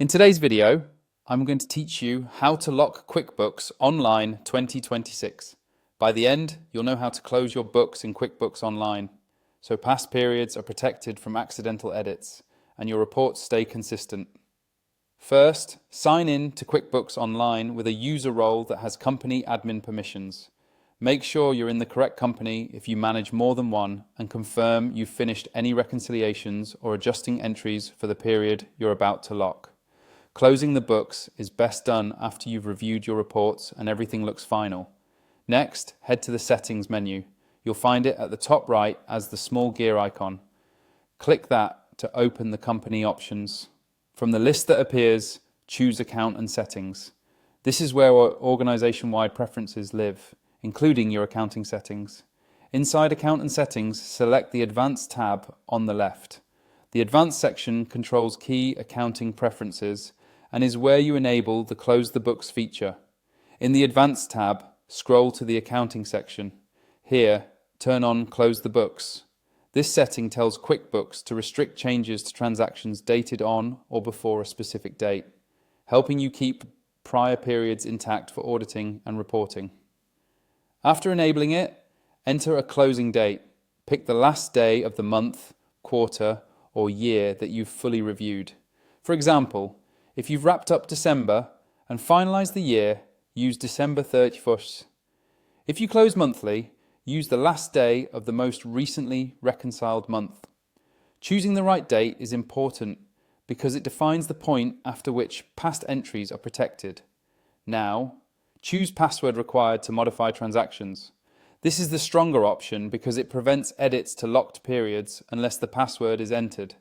In today's video, I'm going to teach you how to lock QuickBooks Online 2026. By the end, you'll know how to close your books in QuickBooks Online, so past periods are protected from accidental edits and your reports stay consistent. First, sign in to QuickBooks Online with a user role that has company admin permissions. Make sure you're in the correct company if you manage more than one, and confirm you've finished any reconciliations or adjusting entries for the period you're about to lock. Closing the books is best done after you've reviewed your reports and everything looks final. Next, head to the Settings menu. You'll find it at the top right as the small gear icon. Click that to open the company options. From the list that appears, choose Account and Settings. This is where our organization-wide preferences live, including your accounting settings. Inside Account and Settings, select the Advanced tab on the left. The Advanced section controls key accounting preferences and is where you enable the Close the Books feature. In the Advanced tab, scroll to the Accounting section. Here, turn on Close the Books. This setting tells QuickBooks to restrict changes to transactions dated on or before a specific date, helping you keep prior periods intact for auditing and reporting. After enabling it, enter a closing date. Pick the last day of the month, quarter, or year that you've fully reviewed. For example, if you've wrapped up December and finalized the year, use December 31st. If you close monthly, use the last day of the most recently reconciled month. Choosing the right date is important because it defines the point after which past entries are protected. Now, choose password required to modify transactions. This is the stronger option because it prevents edits to locked periods unless the password is entered.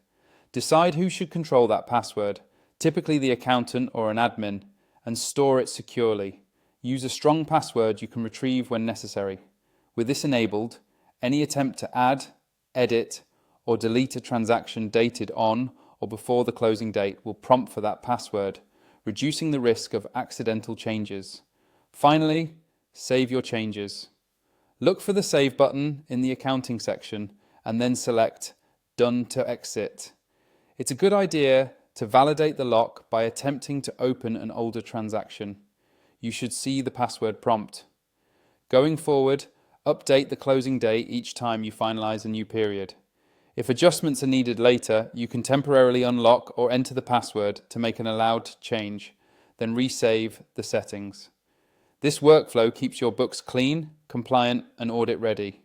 Decide who should control that password, typically the accountant or an admin, and store it securely. Use a strong password you can retrieve when necessary. With this enabled, any attempt to add, edit, or delete a transaction dated on or before the closing date will prompt for that password, reducing the risk of accidental changes. Finally, save your changes. Look for the Save button in the Accounting section and then select Done to exit. It's a good idea to validate the lock by attempting to open an older transaction. You should see the password prompt. Going forward, update the closing date each time you finalize a new period. If adjustments are needed later, you can temporarily unlock or enter the password to make an allowed change, then resave the settings. This workflow keeps your books clean, compliant, and audit ready.